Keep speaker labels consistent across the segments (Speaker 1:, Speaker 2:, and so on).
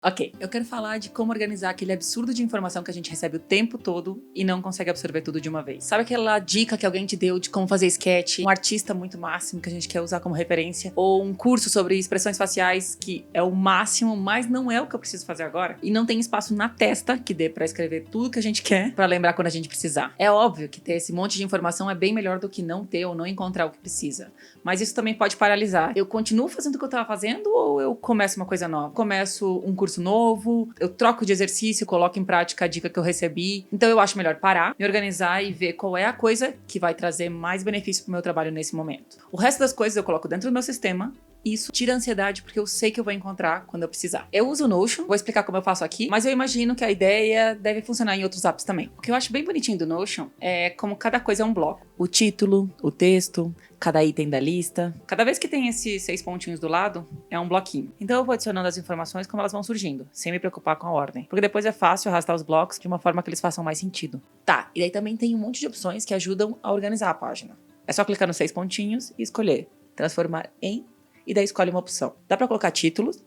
Speaker 1: Ok, eu quero falar de como organizar aquele absurdo de informação que a gente recebe o tempo todo e não consegue absorver tudo de uma vez. Sabe aquela dica que alguém te deu de como fazer sketch, um artista muito máximo que a gente quer usar como referência, ou um curso sobre expressões faciais que é o máximo, mas não é o que eu preciso fazer agora? E não tem espaço na testa que dê pra escrever tudo que a gente quer pra lembrar quando a gente precisar. É óbvio que ter esse monte de informação é bem melhor do que não ter ou não encontrar o que precisa. Mas isso também pode paralisar. Eu continuo fazendo o que eu tava fazendo ou eu começo uma coisa nova? Começo um curso novo, eu troco de exercício, coloco em prática a dica que eu recebi. Então eu acho melhor parar, me organizar e ver qual é a coisa que vai trazer mais benefício pro meu trabalho nesse momento. O resto das coisas eu coloco dentro do meu sistema. Isso tira a ansiedade porque eu sei que eu vou encontrar quando eu precisar. Eu uso o Notion, vou explicar como eu faço aqui, mas eu imagino que a ideia deve funcionar em outros apps também. O que eu acho bem bonitinho do Notion é como cada coisa é um bloco. O título, o texto, cada item da lista. Cada vez que tem esses 6 pontinhos do lado, é um bloquinho. Então eu vou adicionando as informações como elas vão surgindo, sem me preocupar com a ordem. Porque depois é fácil arrastar os blocos de uma forma que eles façam mais sentido. Tá, e daí também tem um monte de opções que ajudam a organizar a página. É só clicar nos 6 pontinhos e escolher transformar em, e daí escolhe uma opção. Dá pra colocar títulos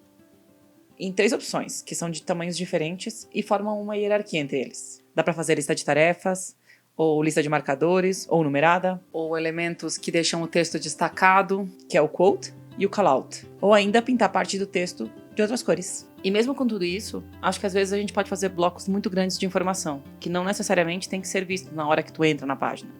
Speaker 1: em 3 opções, que são de tamanhos diferentes e formam uma hierarquia entre eles. Dá pra fazer lista de tarefas, ou lista de marcadores, ou numerada, ou elementos que deixam o texto destacado, que é o quote, e o callout. Ou ainda pintar parte do texto de outras cores. E mesmo com tudo isso, acho que às vezes a gente pode fazer blocos muito grandes de informação, que não necessariamente tem que ser visto na hora que tu entra na página,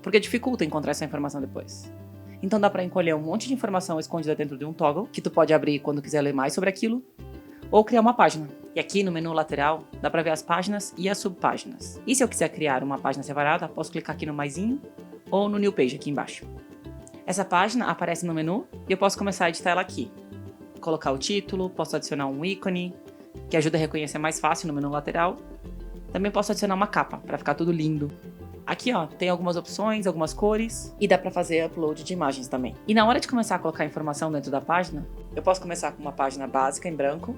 Speaker 1: porque dificulta encontrar essa informação depois. Então dá pra encolher um monte de informação escondida dentro de um toggle, que tu pode abrir quando quiser ler mais sobre aquilo, ou criar uma página. E aqui no menu lateral, dá pra ver as páginas e as subpáginas. E se eu quiser criar uma página separada, posso clicar aqui no maisinho, ou no New Page aqui embaixo. Essa página aparece no menu e eu posso começar a editar ela aqui. Colocar o título, posso adicionar um ícone, que ajuda a reconhecer mais fácil no menu lateral. Também posso adicionar uma capa, pra ficar tudo lindo. Aqui, ó, tem algumas opções, algumas cores, e dá pra fazer upload de imagens também. E na hora de começar a colocar informação dentro da página, eu posso começar com uma página básica em branco,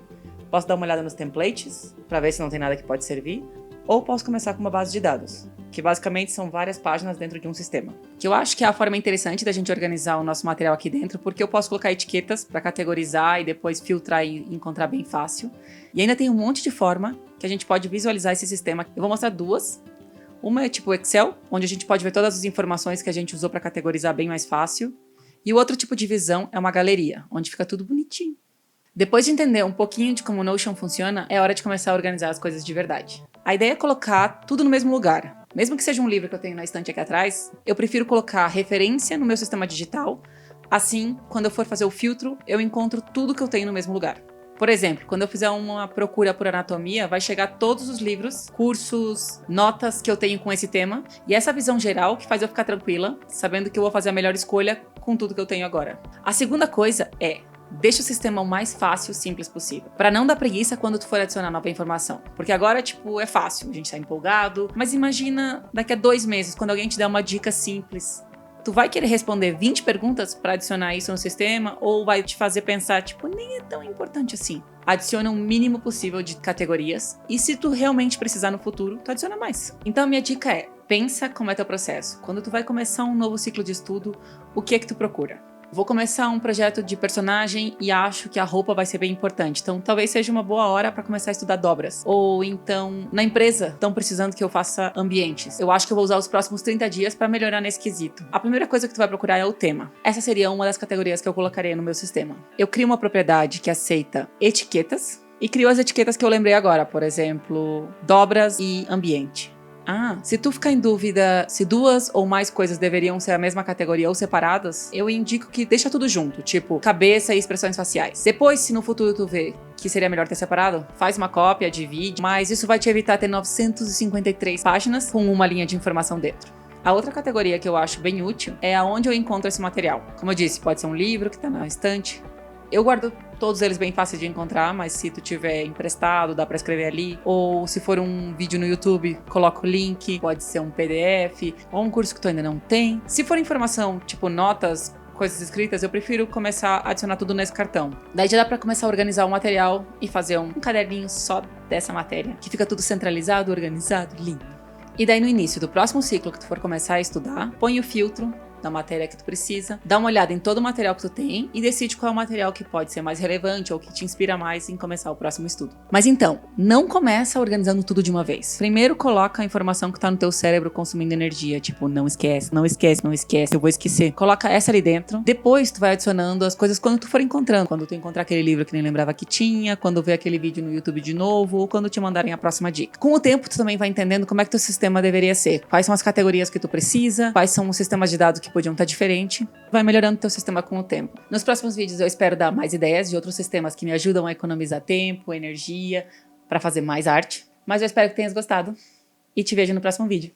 Speaker 1: posso dar uma olhada nos templates, pra ver se não tem nada que pode servir, ou posso começar com uma base de dados, que basicamente são várias páginas dentro de um sistema. Que eu acho que é a forma interessante da gente organizar o nosso material aqui dentro, porque eu posso colocar etiquetas pra categorizar e depois filtrar e encontrar bem fácil. E ainda tem um monte de forma que a gente pode visualizar esse sistema. Eu vou mostrar duas. Uma é tipo o Excel, onde a gente pode ver todas as informações que a gente usou para categorizar bem mais fácil. E o outro tipo de visão é uma galeria, onde fica tudo bonitinho. Depois de entender um pouquinho de como o Notion funciona, é hora de começar a organizar as coisas de verdade. A ideia é colocar tudo no mesmo lugar. Mesmo que seja um livro que eu tenho na estante aqui atrás, eu prefiro colocar referência no meu sistema digital. Assim, quando eu for fazer o filtro, eu encontro tudo que eu tenho no mesmo lugar. Por exemplo, quando eu fizer uma procura por anatomia, vai chegar todos os livros, cursos, notas que eu tenho com esse tema. E essa visão geral que faz eu ficar tranquila, sabendo que eu vou fazer a melhor escolha com tudo que eu tenho agora. A segunda coisa é, deixa o sistema o mais fácil e simples possível, para não dar preguiça quando tu for adicionar nova informação. Porque agora, é fácil, a gente tá empolgado, mas imagina daqui a 2 meses, quando alguém te der uma dica simples. Tu vai querer responder 20 perguntas para adicionar isso no sistema ou vai te fazer pensar, nem é tão importante assim? Adiciona o mínimo possível de categorias e se tu realmente precisar no futuro, tu adiciona mais. Então a minha dica é, pensa como é teu processo. Quando tu vai começar um novo ciclo de estudo, o que é que tu procura? Vou começar um projeto de personagem e acho que a roupa vai ser bem importante. Então, talvez seja uma boa hora para começar a estudar dobras. Ou então, na empresa, estão precisando que eu faça ambientes. Eu acho que eu vou usar os próximos 30 dias para melhorar nesse quesito. A primeira coisa que tu vai procurar é o tema. Essa seria uma das categorias que eu colocaria no meu sistema. Eu crio uma propriedade que aceita etiquetas e crio as etiquetas que eu lembrei agora. Por exemplo, dobras e ambiente. Se tu ficar em dúvida se 2 ou mais coisas deveriam ser a mesma categoria ou separadas, eu indico que deixa tudo junto, tipo cabeça e expressões faciais. Depois, se no futuro tu vê que seria melhor ter separado, faz uma cópia, divide, mas isso vai te evitar ter 953 páginas com uma linha de informação dentro. A outra categoria que eu acho bem útil é aonde eu encontro esse material. Como eu disse, pode ser um livro que tá na estante. Eu guardo todos eles bem fáceis de encontrar, mas se tu tiver emprestado, dá pra escrever ali. Ou se for um vídeo no YouTube, coloca o link, pode ser um PDF, ou um curso que tu ainda não tem. Se for informação, tipo notas, coisas escritas, eu prefiro começar a adicionar tudo nesse cartão. Daí já dá pra começar a organizar o material e fazer um caderninho só dessa matéria, que fica tudo centralizado, organizado, lindo. E daí no início do próximo ciclo que tu for começar a estudar, põe o filtro da matéria que tu precisa, dá uma olhada em todo o material que tu tem e decide qual é o material que pode ser mais relevante ou que te inspira mais em começar o próximo estudo. Mas então, não começa organizando tudo de uma vez. Primeiro coloca a informação que tá no teu cérebro consumindo energia, tipo, não esquece, não esquece, não esquece, eu vou esquecer. Coloca essa ali dentro. Depois tu vai adicionando as coisas quando tu for encontrando. Quando tu encontrar aquele livro que nem lembrava que tinha, quando ver aquele vídeo no YouTube de novo, ou quando te mandarem a próxima dica. Com o tempo, tu também vai entendendo como é que teu sistema deveria ser. Quais são as categorias que tu precisa, quais são os sistemas de dados que podiam estar diferentes. Vai melhorando teu sistema com o tempo. Nos próximos vídeos eu espero dar mais ideias de outros sistemas que me ajudam a economizar tempo, energia, para fazer mais arte. Mas eu espero que tenhas gostado e te vejo no próximo vídeo.